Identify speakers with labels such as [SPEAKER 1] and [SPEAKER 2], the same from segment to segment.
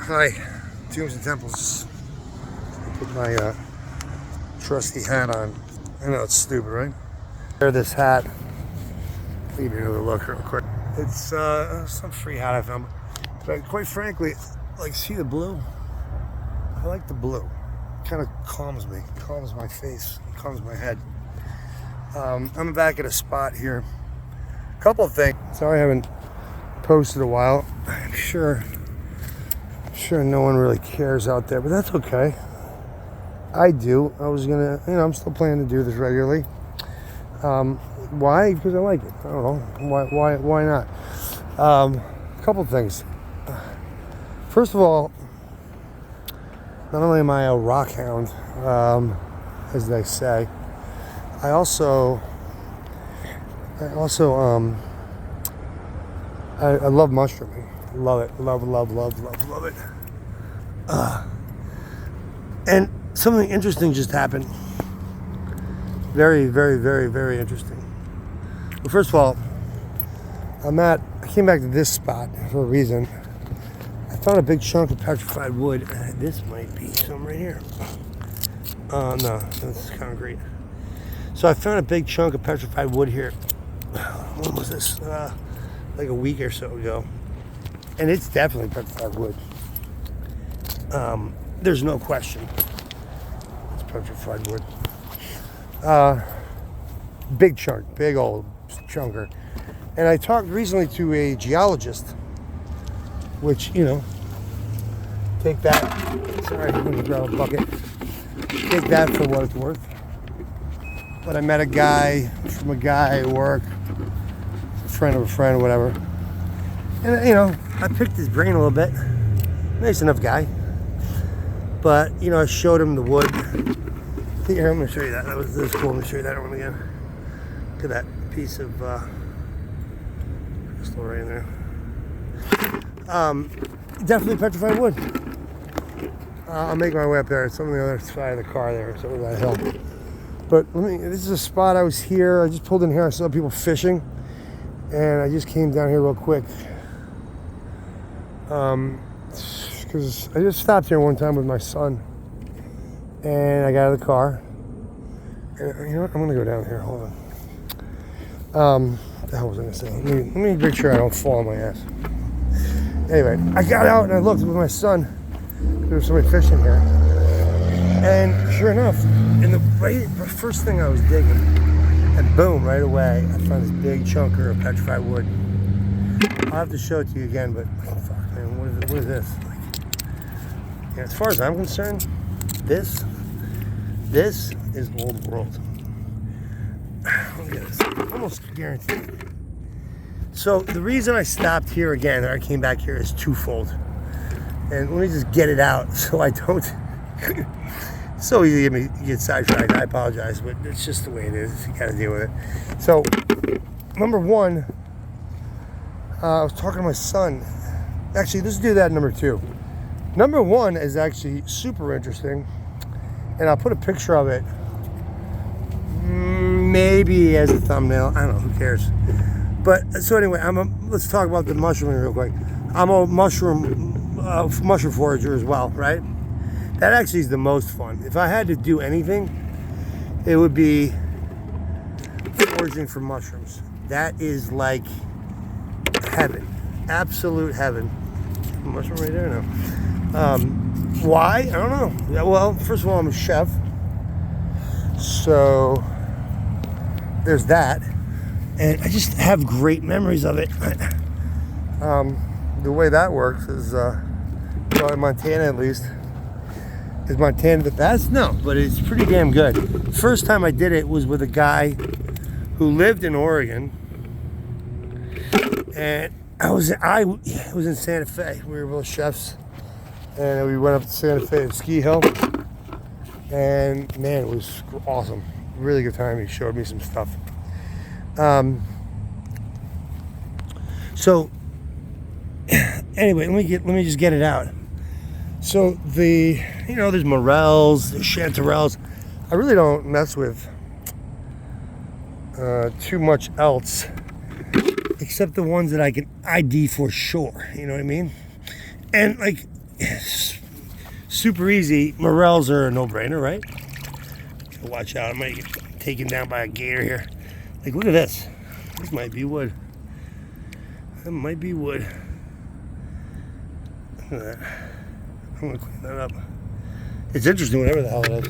[SPEAKER 1] Hi, Tombs and Temples. Put my trusty hat on. I know it's stupid, right? Wear this hat. Give you another look real quick. It's some free hat I found. But quite frankly, like, see the blue? I like the blue. It kind of calms me, calms my face, calms my head. I'm back at a spot here. A couple of things. Sorry I haven't posted a while. I'm sure no one really cares out there, but that's okay. I do. I was gonna, I'm still planning to do this regularly. Why? Because I like it. I don't know. Why not? A couple of things. First of all, not only am I a rock hound, as they say, I also I love mushrooming. Love it. Love it. And something interesting just happened. Very, very, very, very interesting. Well, first of all, I came back to this spot for a reason. I found a big chunk of petrified wood. This might be some right here. No, that's concrete. So I found a big chunk of petrified wood here. When was this? Like a week or so ago. And it's definitely petrified wood. There's no question. It's petrified wood. Big chunk, big old chunker. And I talked recently to a geologist, which, take that. Sorry, I'm gonna grab a bucket. Take that for what it's worth. But I met a guy from a guy at work, a friend of a friend or whatever. And, I picked his brain a little bit. Nice enough guy. But, I showed him the wood. Here, I'm going to show you that. That was cool. Let me show you that one again. Look at that piece of crystal right in there. Definitely petrified wood. I'll make my way up there. It's on the other side of the car there. It's over that hill. But this is a spot. I was here. I just pulled in here. I saw people fishing. And I just came down here real quick. Because I just stopped here one time with my son. And I got out of the car. And I'm going to go down here. Hold on. What the hell was I going to say? Let me make sure I don't fall on my ass. Anyway, I got out and I looked with my son. There was somebody fishing here. And sure enough, the first thing I was digging, and boom, right away, I found this big chunker of petrified wood. I'll have to show it to you again, but fuck, man, what is this? As far as I'm concerned, this is old world. Look at this, almost guaranteed. So the reason I stopped here again, or I came back here, is twofold. And let me just get it out so I don't. So easy to get sidetracked. I apologize, but it's just the way it is. You gotta deal with it. So, number one, I was talking to my son. Actually, let's do that number two. Number one is actually super interesting, and I'll put a picture of it, maybe as a thumbnail. I don't know. Who cares? But so anyway, let's talk about the mushrooming real quick. I'm a mushroom forager as well, right? That actually is the most fun. If I had to do anything, it would be foraging for mushrooms. That is like heaven, absolute heaven. Mushroom right there now. Why? I don't know. Yeah, well, first of all, I'm a chef, so there's that, and I just have great memories of it. The way that works is, well, in Montana at least. Is Montana the best? No, but it's pretty damn good. First time I did it was with a guy who lived in Oregon, and I was in Santa Fe. We were both chefs, and we went up to Santa Fe and ski hill, and man, it was awesome. Really good time. He showed me some stuff. So anyway, let me just get it out. So there's morels, there's chanterelles. I really don't mess with too much else, except the ones that I can ID for sure. You know what I mean? And like super easy. Morels are a no-brainer, right? So watch out, I might get taken down by a gator here. Like, look at this. This might be wood. That might be wood. Look at that. I'm gonna clean that up. It's interesting, whatever the hell it is.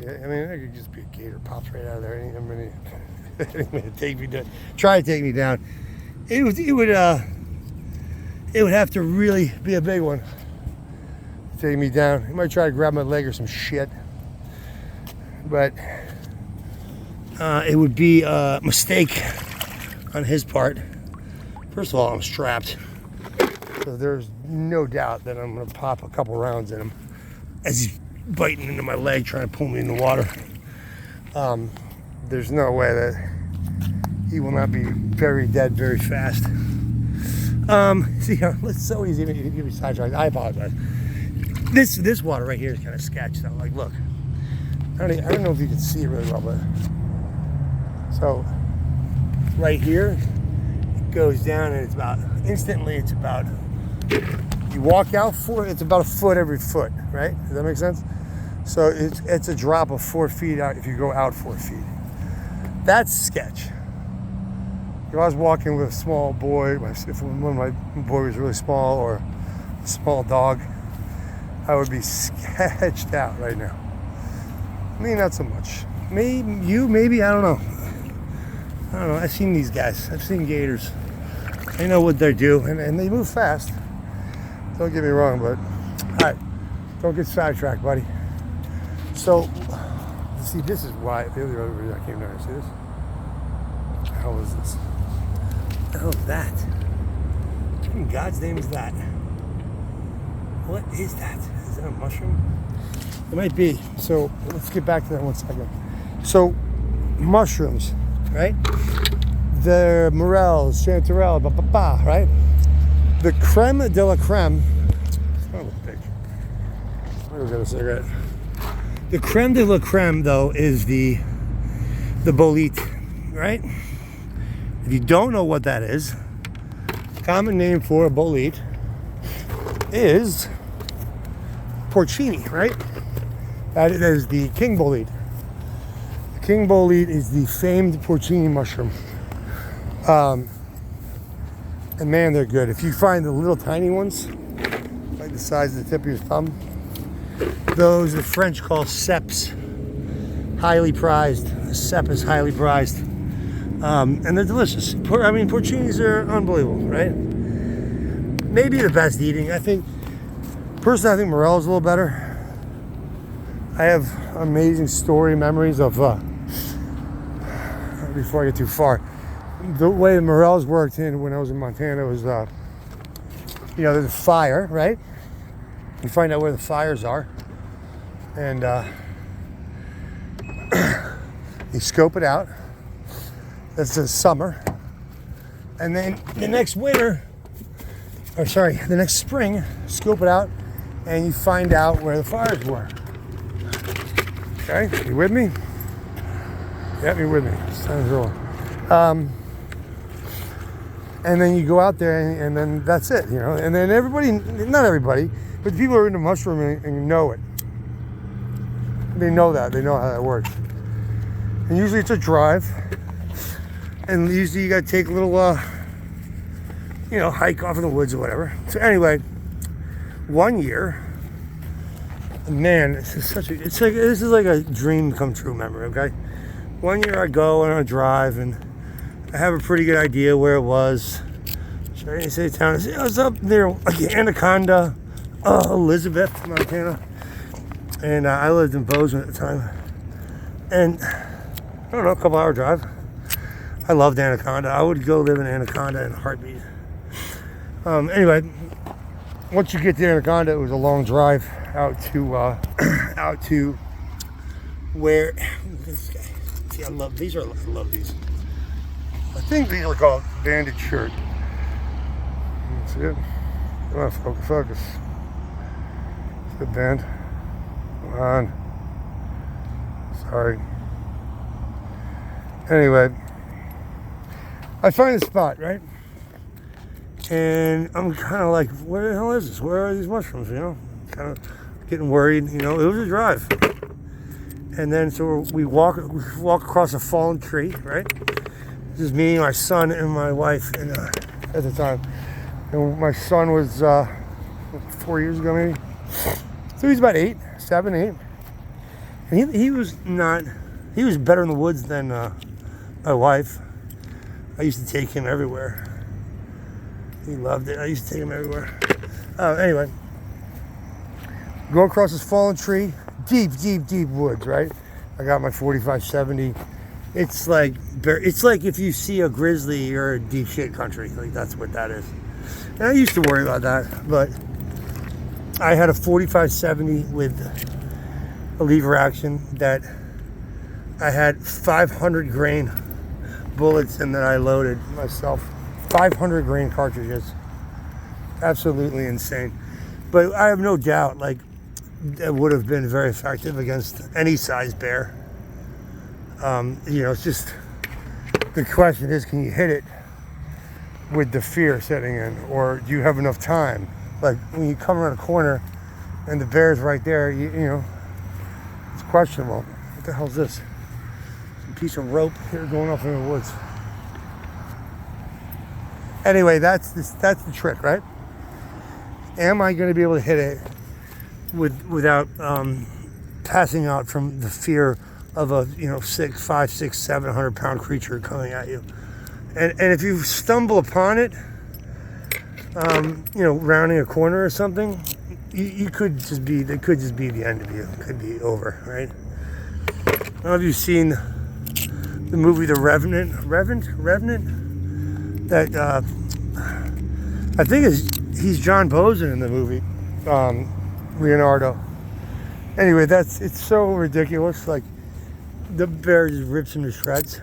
[SPEAKER 1] Yeah, I mean, it could just be a gator pops right out of there. I'm gonna take me down. Try to take me down. It would have to really be a big one to take me down. He might try to grab my leg or some shit, but it would be a mistake on his part. First of all, I'm strapped, so there's no doubt that I'm gonna pop a couple rounds in him as he's biting into my leg, trying to pull me in the water. There's no way that he will not be very dead very fast. See, it's so easy to give me sidetracked. I apologize. This water right here is kind of sketched out. Like, look, I don't know if you can see it really well, but so right here it goes down, and it's about instantly. It's about, you walk out it's about a foot every foot, right? Does that make sense? So it's a drop of 4 feet out if you go out 4 feet. That's sketch. If I was walking with a small boy, if one of my boy was really small, or a small dog, I would be sketched out right now. Me, not so much. Maybe, I don't know. I've seen these guys. I've seen gators. I know what they do, and they move fast. Don't get me wrong, but all right, don't get sidetracked, buddy. So, see, this is why the other reason I came down here. See this? What the hell is this? What the hell is that? What in God's name is that? What is that? Is that a mushroom? It might be. So let's get back to that 1 second. So mushrooms, right? The morels, chanterelle, right? The creme de la creme. Oh, bitch. I'll go get a cigarette. The creme de la creme, though, is the bolete, right? If you don't know what that is, common name for a bolete is porcini, right? That is the king bolete. The king bolete is the famed porcini mushroom. And man, they're good. If you find the little tiny ones, like the size of the tip of your thumb, those the French call ceps. Highly prized. A cep is highly prized. And they're delicious. Porcinis are unbelievable, right? Maybe the best eating. Personally, I think morel is a little better. I have amazing story memories of, before I get too far, the way the morels worked when I was in Montana was, there's a fire, right? You find out where the fires are, and you scope it out. That's the summer. And then the next spring, scope it out, and you find out where the fires were. Okay, you with me? Yep, you're with me. It's time to roll. And then you go out there, and then that's it, And then not everybody, but the people who are into mushrooming and know it. They know that. They know how that works. And usually it's a drive. And usually you got to take a little, hike off in the woods or whatever. So anyway, one year, man, this is like a dream come true memory, okay? One year I go on a drive, and I have a pretty good idea where it was. Should I say the town? I was up near Anaconda, Elizabeth, Montana. And I lived in Bozeman at the time. And I don't know, a couple hour drive. I loved Anaconda. I would go live in Anaconda in a heartbeat. Anyway, once you get to Anaconda, it was a long drive out to where this guy. See, I love these. I love these. I think these are called banded shirt. See it? Come on, focus. It's a band. Come on. Sorry. Anyway, I find a spot, right? And I'm kind of like, where the hell is this? Where are these mushrooms, you know? Kind of getting worried, you know. It was a drive. And then so we walk across a fallen tree, right? This is me, my son, and my wife and, at the time. And my son was 4 years ago, maybe. So he's about 7, 8. And he was better in the woods than my wife. I used to take him everywhere. He loved it. I used to take him everywhere. Anyway, go across this fallen tree, deep woods, right? I got my 45-70. It's like if you see a grizzly, you're a deep shit country. Like, that's what that is. And I used to worry about that, but I had a 45-70 with a lever action that I had 500 grain bullets in that I loaded myself. 500 grain cartridges. Absolutely insane. But I have no doubt, like, it would have been very effective against any size bear. You know, it's just, the question is, can you hit it with the fear setting in, or do you have enough time? Like, when you come around a corner and the bear's right there, you know, it's questionable. What the hell is this? Some piece of rope here going off in the woods. Anyway, that's the trick, right? Am I going to be able to hit it without passing out from the fear of a 5, 6, 700 pound creature coming at you? And if you stumble upon it, rounding a corner or something, it could just be the end of you. It could be over, right? I don't know if you've seen the movie The Revenant. That I think he's John Bozen in the movie, Leonardo. Anyway, it's so ridiculous. Like, the bear just rips him to shreds.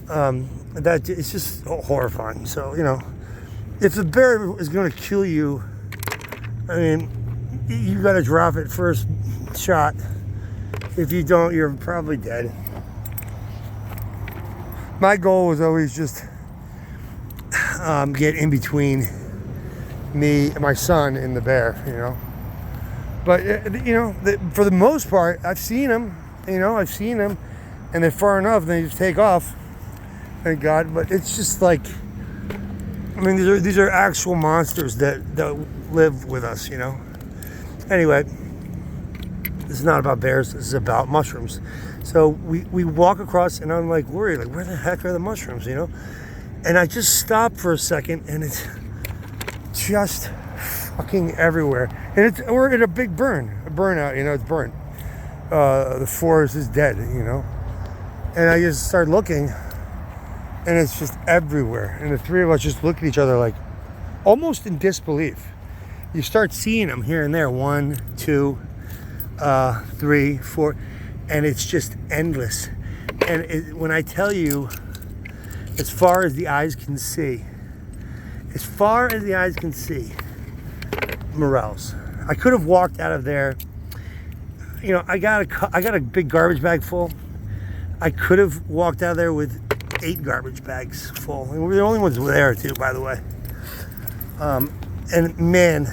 [SPEAKER 1] That it's just horrifying. So, you know, if the bear is going to kill you, I mean, you got to drop it first shot. If you don't, you're probably dead. My goal was always just get in between me and my son and the bear, you know. But for the most part, I've seen them, and they're far enough, and they just take off. Thank God. But it's just like, I mean, these are actual monsters that live with us, you know. Anyway, this is not about bears. This is about mushrooms. So we walk across, and I'm like worried, like, where the heck are the mushrooms, you know? And I just stop for a second, and it's just fucking everywhere. And we're in a big burnout, you know. It's burnt. The forest is dead, you know. And I just start looking, and it's just everywhere. And the three of us just look at each other like, almost in disbelief. You start seeing them here and there, 1, 2, 3, 4, and it's just endless. And when I tell you, as far as the eyes can see, morels. I could have walked out of there. You know, I got a big garbage bag full. I could have walked out of there with 8 garbage bags full. And we're the only ones there too, by the way. And man,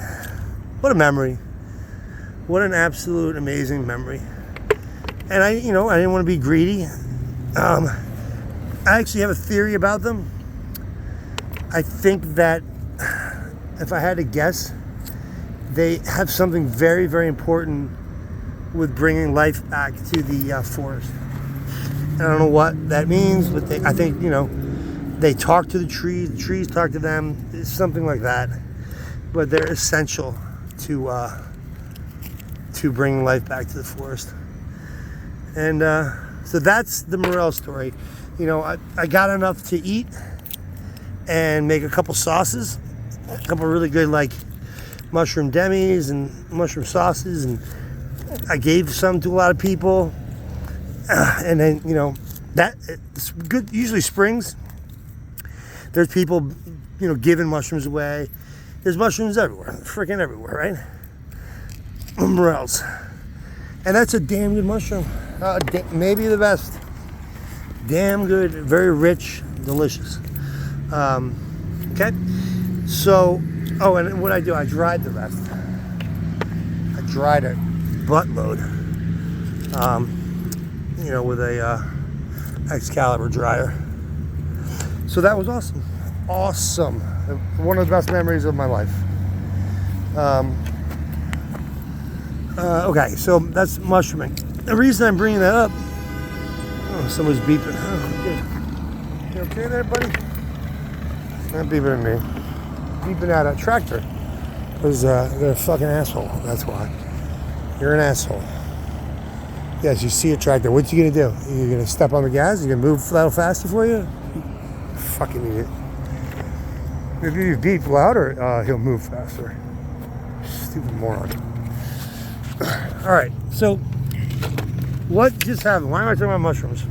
[SPEAKER 1] what a memory. What an absolute amazing memory. And I didn't want to be greedy. I actually have a theory about them. I think that, if I had to guess, they have something very, very important with bringing life back to the forest. I don't know what that means, but I think, they talk to the trees talk to them. It's something like that. But they're essential to bring life back to the forest. And so that's the morel story. I got enough to eat and make a couple sauces, a couple really good, like, mushroom demis and mushroom sauces, and I gave some to a lot of people. And then, that it's good. Usually springs, there's people, giving mushrooms away. There's mushrooms everywhere, freaking everywhere, right? Morels. And that's a damn good mushroom. Maybe the best. Damn good, very rich, delicious. Okay. So, oh, and what I do, I dried the rest. I dried a buttload, you know, with a Excalibur dryer. So that was awesome. Awesome. One of the best memories of my life. Okay, so that's mushrooming. The reason I'm bringing that up, oh, someone's beeping. Oh, okay. You okay there, buddy? Not beeping at me. Beeping at a tractor. Because they're a fucking asshole. That's why. You're an asshole. Yes, you see a tractor. What you gonna do? You're gonna step on the gas? You're gonna move a little faster for you? Fucking idiot. If you beep louder, he'll move faster. Stupid moron. Alright, so what just happened? Why am I talking about mushrooms?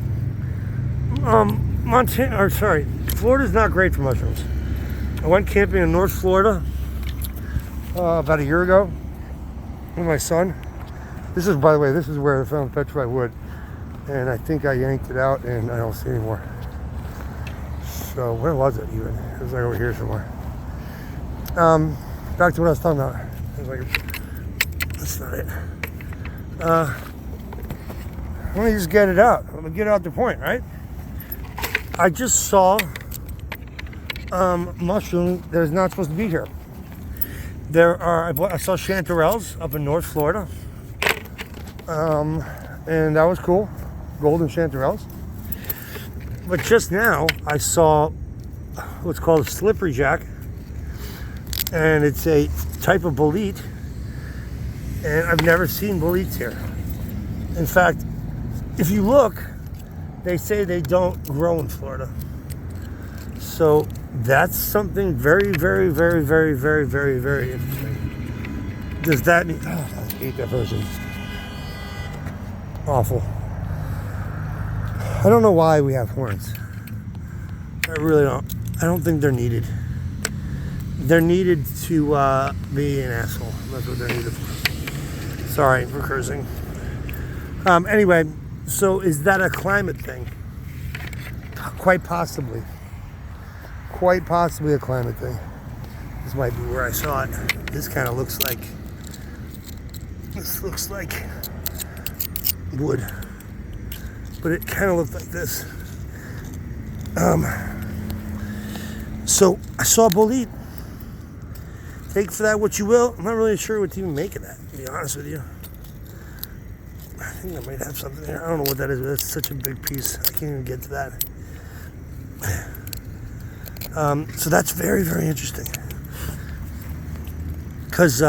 [SPEAKER 1] Florida's not great for mushrooms. I went camping in North Florida about a year ago with my son. This is, by the way, this is where I found petrified wood. And I think I yanked it out and I don't see it anymore. So where was it even? It was like over here somewhere. Back to what I was talking about. It was like, that's not it. Let me just get it out. Let me get out the point, right? I just saw mushroom that is not supposed to be here. I saw chanterelles up in North Florida. And that was cool. Golden chanterelles. But just now, I saw what's called a slippery jack. And it's a type of bolete. And I've never seen boletes here. In fact, if you look, they say they don't grow in Florida. So that's something very, very, very, very, very, very, very interesting. Does that mean... Oh, I hate that person. Awful. I don't know why we have horns. I really don't. I don't think they're needed. They're needed to be an asshole. That's what they're needed for. Sorry for cursing. Anyway, so is that a climate thing? Quite possibly. Quite possibly a climate thing. This might be where I saw it. This kind of looks like... This looks like wood. But it kind of looked like this. So I saw a bolete. Take for that what you will. I'm not really sure what to even make of that, to be honest with you. I think I might have something there. I don't know what that is, but that's such a big piece. I can't even get to that. So that's very, very interesting. Because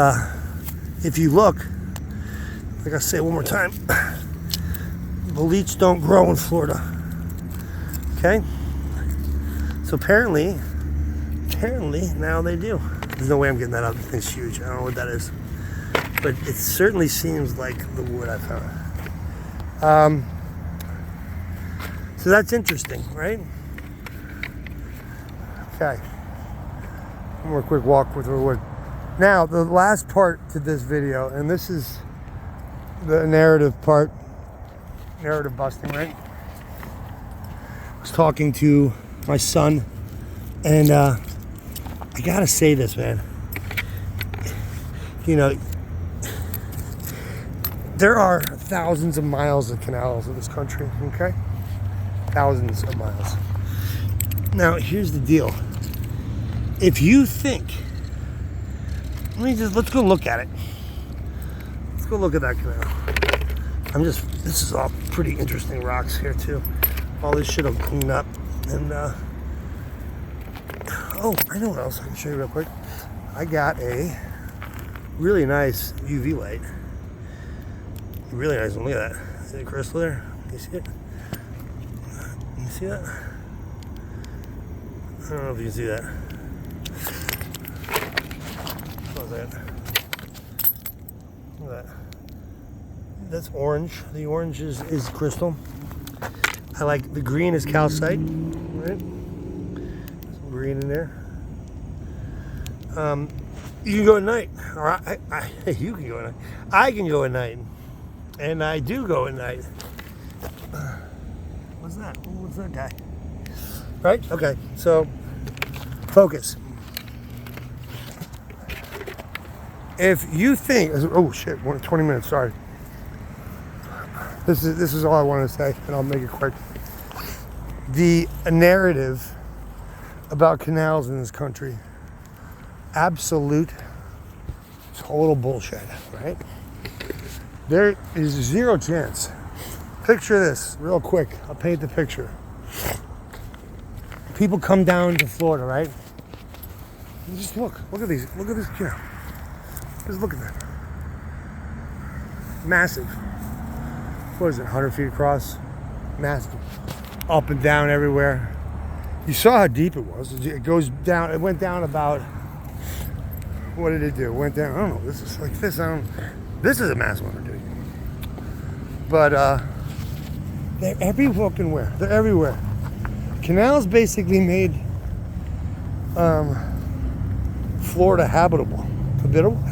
[SPEAKER 1] if you look, like I say it one more time, boletes don't grow in Florida. Okay? So apparently now they do. There's no way I'm getting that out. The thing's huge. I don't know what that is. But it certainly seems like the wood I found. So that's interesting, right? Okay. One more quick walk with the wood. Now, the last part to this video, and this is the narrative part, narrative busting, right? I was talking to my son, and I gotta say this, man. You know, there are thousands of miles of canals in this country, okay? Thousands of miles. Now, here's the deal. If you think, let's go look at it. Let's go look at that canal. This is all pretty interesting rocks here too. All this shit will clean up. And, oh, I know what else I can show you real quick. I got a really nice UV light. Really nice one, look at that. See the crystal there? Can you see it? Can you see that? I don't know if you can see that. What was that? Look at that. That's orange. The orange is crystal. I like the green is calcite, right? Some green in there. You can go at night, or you can go at night. I can go at night, and I do go at night. What's that? What's that guy? Right? Okay, so focus. If you think, oh shit, 20 minutes, sorry. This is all I want to say, and I'll make it quick. The narrative about canals in this country, absolute total bullshit, right? There is zero chance. Picture this real quick. I'll paint the picture. People come down to Florida, right? And just look at these, look at this, you know, just look at that. Massive. What is it, 100 feet across? Massive. Up and down everywhere. You saw how deep it was. It goes down, it went down about, what did it do? It went down, I don't know, this is like this, this is a massive undertaking. But they're every fucking where. They're everywhere. Canals basically made Florida habitable.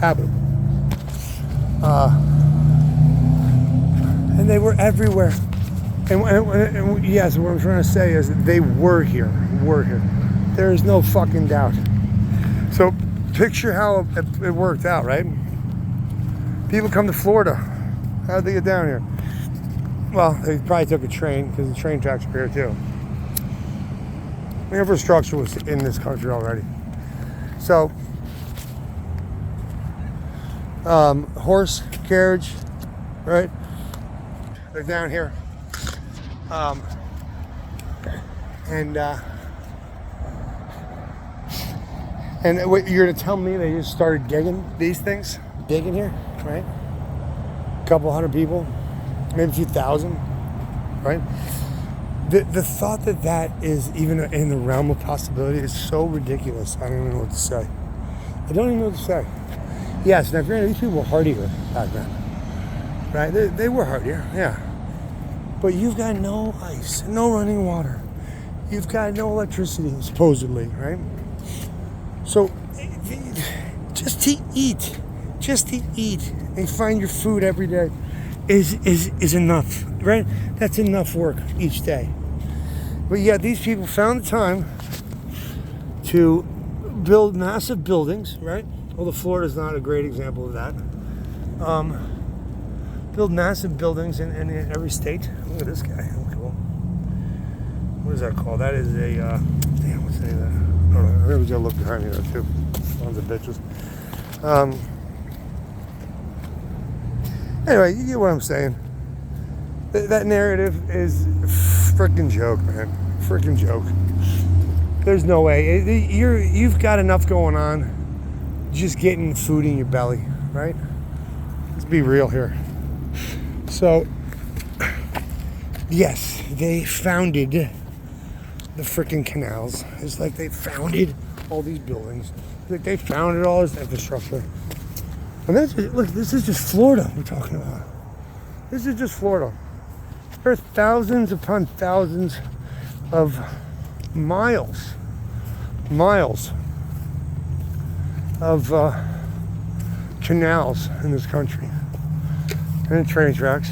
[SPEAKER 1] Habitable. And they were everywhere. And yes, what I'm trying to say is that they were here. There is no fucking doubt. So picture how it worked out, right? People come to Florida. How did they get down here? Well, they probably took a train, because the train tracks are here too. The infrastructure was in this country already. So, horse carriage, right? They're down here. And what you're gonna tell me they just started digging these things? Digging here, right? A couple hundred people, maybe a few thousand, right? The thought that is even in the realm of possibility is so ridiculous. I don't even know what to say. I don't even know what to say. Yes, now granted, these people were hardier back then, right? They were hardier, yeah. But you've got no ice, no running water. You've got no electricity, supposedly, right? So, just to eat and find your food every day is enough, right? That's enough work each day. But yet these people found the time to build massive buildings, right? Although Florida's not a great example of that. Build massive buildings in every state. Look at this guy. Cool. What is that called? That is a, damn, what's the name of that? I don't know. I was gonna look behind me there too. Tons of bitches. Anyway, you get what I'm saying. That narrative is a freaking joke, man. Freaking joke. There's no way. You've got enough going on just getting food in your belly, right? Let's be real here. So, yes, they founded the freaking canals. It's like they founded all these buildings. It's like they founded all this infrastructure. And that's, look, this is just Florida we're talking about. This is just Florida. There are thousands upon thousands of miles of canals in this country and train tracks.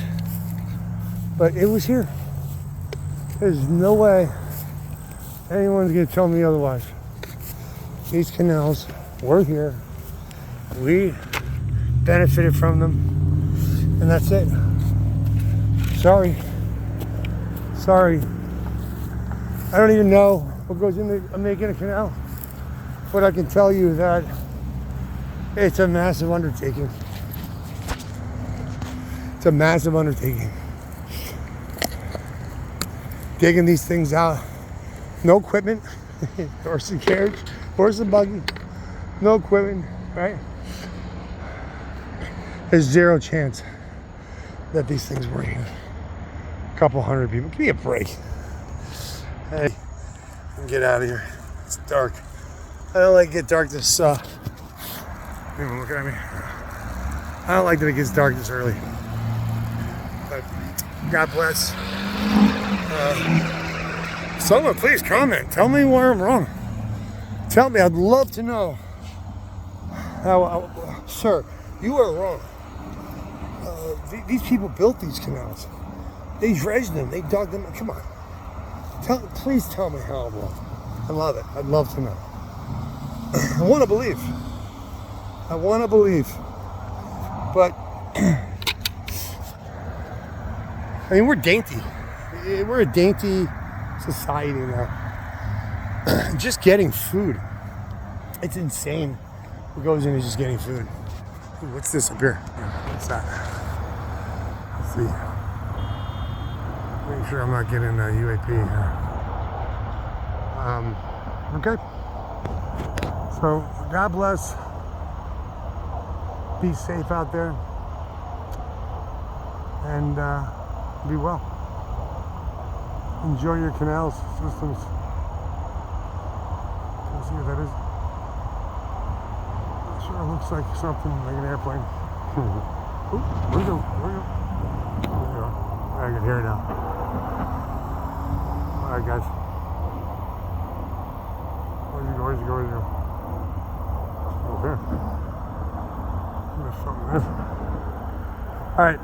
[SPEAKER 1] But it was here. There's no way anyone's gonna tell me otherwise. These canals were here. We benefited from them, and that's it. Sorry. I don't even know what goes into making a canal, but I can tell you that it's a massive undertaking. It's a massive undertaking. Digging these things out, no equipment, horse and carriage, horse and buggy, no equipment, right? There's zero chance that these things were here. A couple hundred people. Give me a break. Hey, get out of here. It's dark. I don't like it get dark this. Anyone looking at me? I don't like that it gets dark this early. But God bless. Someone please comment. Tell me where I'm wrong. Tell me. I'd love to know. Sir, you are wrong. These people built these canals. They dredged them. They dug them. Come on. Please tell me how I'm wrong. I love it. I'd love to know. I want to believe. I want to believe. But, I mean, we're dainty. We're a dainty society now. Just getting food. It's insane what goes into just getting food. Ooh, what's this up here? What's that? Let's see. Make sure I'm not getting a UAP here. Okay. So, God bless. Be safe out there. And be well. Enjoy your canals systems. Can you see what that is? Sure looks like something like an airplane. Ooh, where we go? Where we go? There we go. I can hear it now. Alright guys. Where'd you go? Where'd you go? Where'd you go? Oh, here. There's something there. Alright.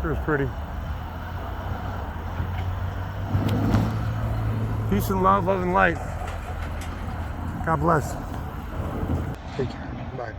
[SPEAKER 1] Sure is pretty. Peace and love and light. God bless. Take care. Bye.